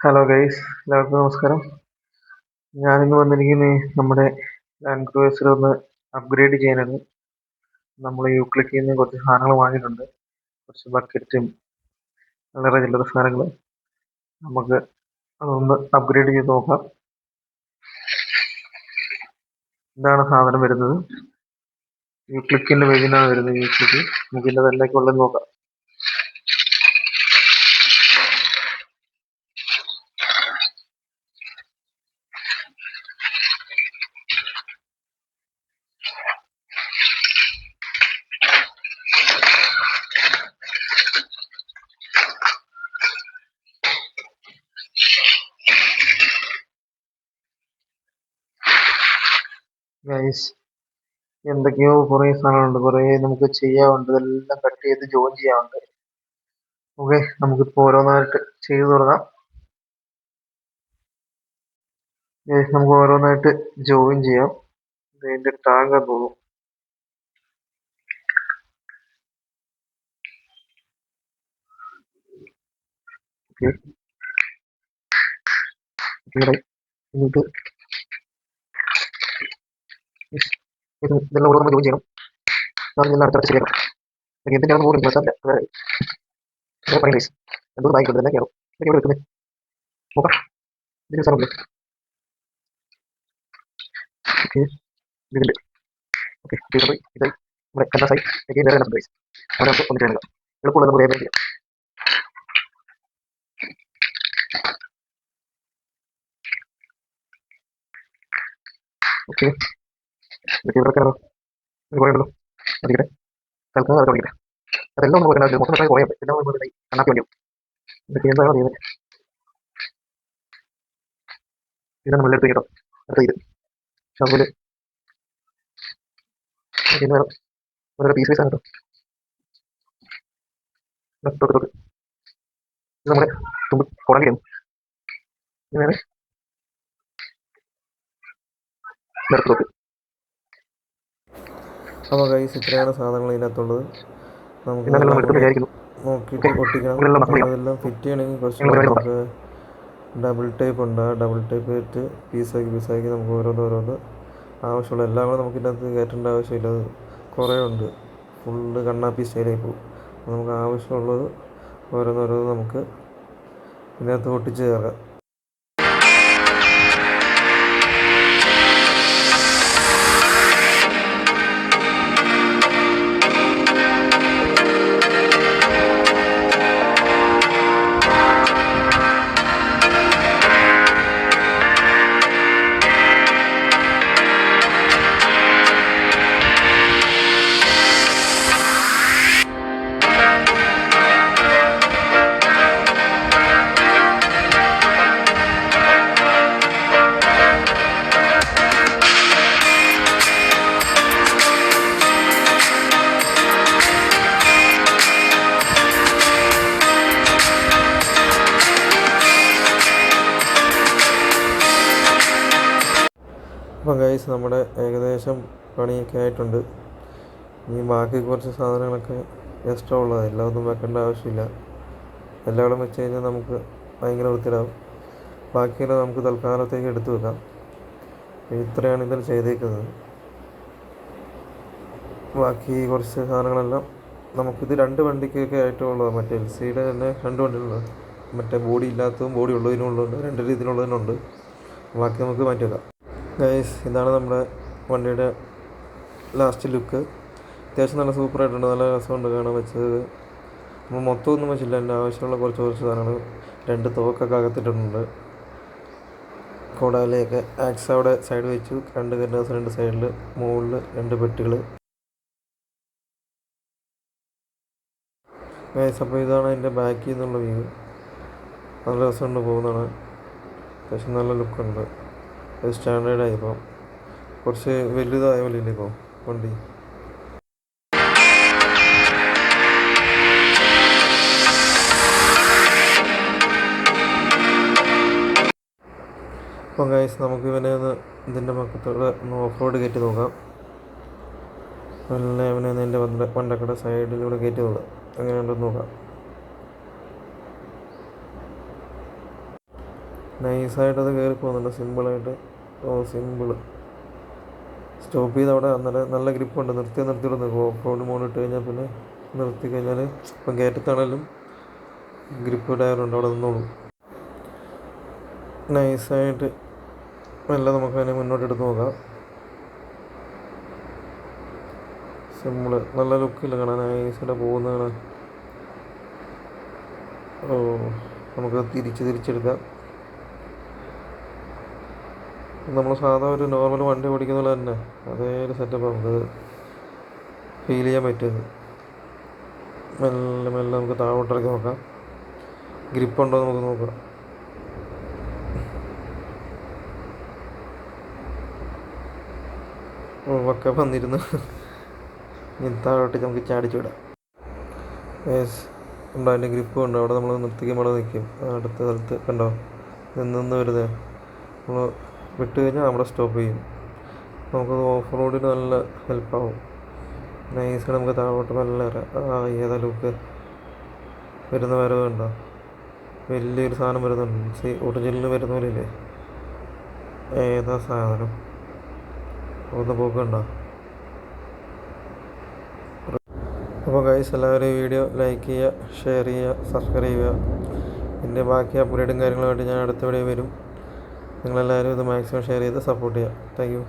Hello guys, എല്ലാവർക്കും നമസ്കാരം. ഞാനിന്ന് വന്നിരിക്കുന്നത് നമ്മുടെ ലാൻഡ് ക്രൂസർ ഒന്ന് അപ്ഗ്രേഡ് ചെയ്യാനാണ്. നമ്മൾ യൂക്ലിക്കിൽ നിന്ന് കുറച്ച് സാധനങ്ങൾ വാങ്ങിയിട്ടുണ്ട്. കുറച്ച് ബക്കറ്റും വളരെ ചില്ലറ സാധനങ്ങൾ. നമുക്ക് അതൊന്ന് അപ്ഗ്രേഡ് ചെയ്ത് നോക്കാം. ഇതാണ് സാധനം വരുന്നത്. യൂക്ലിക്കിന്റെ പേജിനാണ് വരുന്നത്. യൂക്ലിക്ക് നമുക്ക് ഇതിൻ്റെ എന്തൊക്കെ ഉള്ളതെന്ന് നോക്കാം. ഗൈസ്, എന്തൊക്കെയോ കുറേ സാധനങ്ങളുണ്ട്, കുറേ നമുക്ക് ചെയ്യാറുണ്ട്. ഇതെല്ലാം കട്ട് ചെയ്ത് ജോയിൻ ചെയ്യാറുണ്ട്. ഓക്കെ, നമുക്കിപ്പോൾ ഓരോന്നായിട്ട് ചെയ്തു തുടങ്ങാം. ഗൈസ്, നമുക്ക് ഓരോന്നായിട്ട് ജോയിൻ ചെയ്യാം. ഇതിന്റെ ടാങ്ക് തോന്നുന്നു. ഓക്കെ, എന്നിട്ട് ഇതെല്ലാം ഓരോന്ന് ജോയിൻ ചെയ്യണം. അതെല്ലാം അടുത്തടുത്ത് ശരിയാക്കണം. എന്തിനാണ് പോകുന്നത് വെച്ചാൽ പറയും ഗൈസ്, എന്തോ ബാങ്ക് തന്നെ കയറും. എവിടെ വെക്കുന്നത് നോക്കാം. ഇതിന് സാധനം ഓക്കെ, ഇതിന്റെ ഓക്കെ ഇത് നമ്മുടെ കന്നാസായി വേറെ നമ്പർ ഗൈസ്. അവിടെ നമുക്ക് ഒന്ന് ചെയ്യാനില്ല, എളുപ്പമുള്ള നമുക്ക് വേഗം ചെയ്യാം. ഓക്കെ, ഇതൊക്കെ ഇവിടെ കയറോ പോയല്ലോ. അതിവിടെ തൽക്കാലം അതൊക്കെ വിളിക്കട്ടെ. അതെല്ലാം നമുക്ക് വെക്കണം. മൊത്തം എത്ര പോയാൽ എല്ലാം നമുക്ക് കണ്ണാക്കി വേണ്ടി വരും. ഇതൊക്കെ എന്താണോ ചെയ്യുന്നത്. ഇതാണ് നമ്മൾ എടുത്ത് കേട്ടോ. അടുത്ത ഇത് ഷവല് പിന്നെ ഓരോ പീസ് പീസാണ് കേട്ടോ. തൊട്ട് ഇത് നമ്മുടെ തുമ്പ് കുടങ്ങിയിരുന്നു. ഇങ്ങനെ തൊട്ട് അപ്പോൾ ഗൈസ്, ഇത്രയാണ് സാധനങ്ങൾ ഇതിനകത്തുള്ളത്. നമുക്ക് നമ്മൾ എടുത്ത് വിചാരിക്കുന്നു. നോക്കിയിട്ട് ഒട്ടിക്കണം. അതെല്ലാം ഫിറ്റ് ചെയ്യണമെങ്കിൽ കുറച്ച് നമുക്ക് ഡബിൾ ടൈപ്പ് ഉണ്ട്. ആ ഡബിൾ ടൈപ്പ് വെച്ചിട്ട് പീസാക്കി നമുക്ക് ഓരോന്ന് ആവശ്യമുള്ള എല്ലാം കൂടെ നമുക്ക് ഇതിനകത്ത് കയറ്റേണ്ട ആവശ്യമില്ല. അത് കുറേ ഉണ്ട്, ഫുള്ള് കണ്ണാപ്പി സ്റ്റൈലായി പോകും. നമുക്ക് ആവശ്യമുള്ളത് ഓരോന്നോരോന്ന് നമുക്ക് ഇതിനകത്ത് ഒട്ടിച്ച് ചേർക്കാം. അപ്പോൾ ഗൈസ്, നമ്മുടെ ഏകദേശം പണിയൊക്കെ ആയിട്ടുണ്ട്. ഇനി ബാക്കി കുറച്ച് സാധനങ്ങളൊക്കെ എക്സ്ട്രാ ഉള്ളത് എല്ലാം ഒന്നും വെക്കേണ്ട ആവശ്യമില്ല. എല്ലാവരും വെച്ച് കഴിഞ്ഞാൽ നമുക്ക് ഭയങ്കര വൃത്തിയിടാവും. ബാക്കിയെല്ലാം നമുക്ക് തൽക്കാലത്തേക്ക് എടുത്തു വെക്കാം. ഇത്രയാണ് ഇതിൽ ചെയ്തേക്കുന്നത്. ബാക്കി കുറച്ച് സാധനങ്ങളെല്ലാം നമുക്കിത് 2 വണ്ടിക്കൊക്കെ ആയിട്ടുള്ളതാണ്. മറ്റേ LCയുടെ തന്നെ 2 വണ്ടികളുള്ളത്. മറ്റേ ബോഡി ഇല്ലാത്തതും ബോഡി ഉള്ളതിനുള്ളതുണ്ട്, 2 രീതിയിലുള്ളതിനുണ്ട്. ബാക്കി നമുക്ക് മാറ്റി വെക്കാം. ഗൈസ്, ഇതാണ് നമ്മുടെ വണ്ടിയുടെ ലാസ്റ്റ് ലുക്ക്. അത്യാവശ്യം നല്ല സൂപ്പറായിട്ടുണ്ട്, നല്ല രസമുണ്ട് കാണാൻ വെച്ചത്. നമ്മൾ മൊത്തമൊന്നും വെച്ചില്ല, എൻ്റെ ആവശ്യമുള്ള കുറച്ച് സാധനങ്ങൾ. 2 തോക്കൊക്കെ അകത്തിട്ടിട്ടുണ്ട്. കോടാലിയൊക്കെ ആക്സ് അവിടെ സൈഡ് വെച്ചു. 2 കന്നാസ് 2 സൈഡിൽ, മുകളിൽ 2 പെട്ടികൾ. ഗൈസ്, അപ്പോൾ ഇതാണ് അതിൻ്റെ ബാക്കിൽ നിന്നുള്ള വ്യൂ. നല്ല രസമുണ്ട് പോകുന്നതാണ്. അത്യാവശ്യം നല്ല ലുക്കുണ്ട്. അത് സ്റ്റാൻഡേർഡായി. ഇപ്പോൾ കുറച്ച് വലുതായ പോലെ ഇല്ലേ ഇപ്പോൾ വണ്ടി. അപ്പം ഗൈസ്, നമുക്ക് ഇവനെ ഒന്ന് ഇതിൻ്റെ പക്കത്തോടെ ഒന്ന് ഓഫ് റോഡ് കയറ്റി നോക്കാം. നല്ല ഇവനെ ഒന്ന് എൻ്റെ വണ്ടക്കട സൈഡിലൂടെ കയറ്റി നോക്കാം. എങ്ങനെയുണ്ടെന്ന് നോക്കാം. നൈസായിട്ടത് കയറി പോകുന്നുണ്ട് സിമ്പിളായിട്ട്. സിമ്പിള് സ്റ്റോപ്പ് ചെയ്ത് അവിടെ അന്നേരം നല്ല ഗ്രിപ്പുണ്ട്. നിർത്തിയിടുന്നു. ഓഫ് റോഡ് മോഡ് ഇട്ട് കഴിഞ്ഞാൽ പിന്നെ നിർത്തി കഴിഞ്ഞാൽ ഇപ്പം കയറ്റത്താണേലും ഗ്രിപ്പ് ടയറുണ്ട്, അവിടെ നിന്നോളൂ. നൈസായിട്ട് എല്ലാം നമുക്ക് അതിനെ മുന്നോട്ട് എടുത്ത് നോക്കാം. സിമ്പിള്, നല്ല ലുക്കില്ല കാണാൻ, നൈസായിട്ട് പോകുന്നതാണ്. നമുക്ക് തിരിച്ചെടുക്കാം. നമ്മൾ സാധാ ഒരു നോർമൽ വണ്ടി ഓടിക്കുന്ന പോലെ തന്നെ അതേ ഒരു സെറ്റപ്പ് നമുക്ക് ഫീൽ ചെയ്യാൻ പറ്റുന്നത്. മെല്ലെ മെല്ലെ നമുക്ക് താഴോട്ടിറക്കി നോക്കാം. ഗ്രിപ്പുണ്ടോ നമുക്ക് നോക്കാം. ഒക്കെ വന്നിരുന്നു. ഇനി താഴോട്ട് നമുക്ക് ചാടിച്ചു വിടാം. ഉണ്ടോ അതിൻ്റെ ഗ്രിപ്പ് ഉണ്ടോ? അവിടെ നമ്മൾ നിർത്തിക്കുമ്പോൾ അവിടെ നിൽക്കും. അടുത്ത സ്ഥലത്ത് കണ്ടോ നിന്ന് വരുന്നത്. നമ്മൾ വിട്ട് കഴിഞ്ഞാൽ അവിടെ സ്റ്റോപ്പ് ചെയ്യും. നമുക്കത് ഓഫ് റോഡിന് നല്ല ഹെൽപ്പാവും. നൈസായിട്ട് നമുക്ക് താഴോട്ട് നല്ല വരാം. ഏതാ ലുക്ക് വരുന്ന വരവ് കണ്ടോ? വലിയൊരു സാധനം വരുന്നുണ്ട്. ഒറിജിനൽ വരുന്ന പോലെയില്ലേ? ഏതാ സാധനം? ഒന്ന് പോക്കുണ്ടോ? അപ്പോൾ ഗൈസ്, എല്ലാവരും ഈ വീഡിയോ ലൈക്ക് ചെയ്യുക, ഷെയർ ചെയ്യുക, സബ്സ്ക്രൈബ് ചെയ്യുക. ഇതിൻ്റെ ബാക്കി അപ്ഗ്രേഡും കാര്യങ്ങളുമായിട്ട് ഞാൻ അടുത്ത വീഡിയോ വരും. നിങ്ങളെല്ലാവരും ഇത് മാക്സിമം ഷെയർ ചെയ്ത് സപ്പോർട്ട് ചെയ്യുക. Thank you.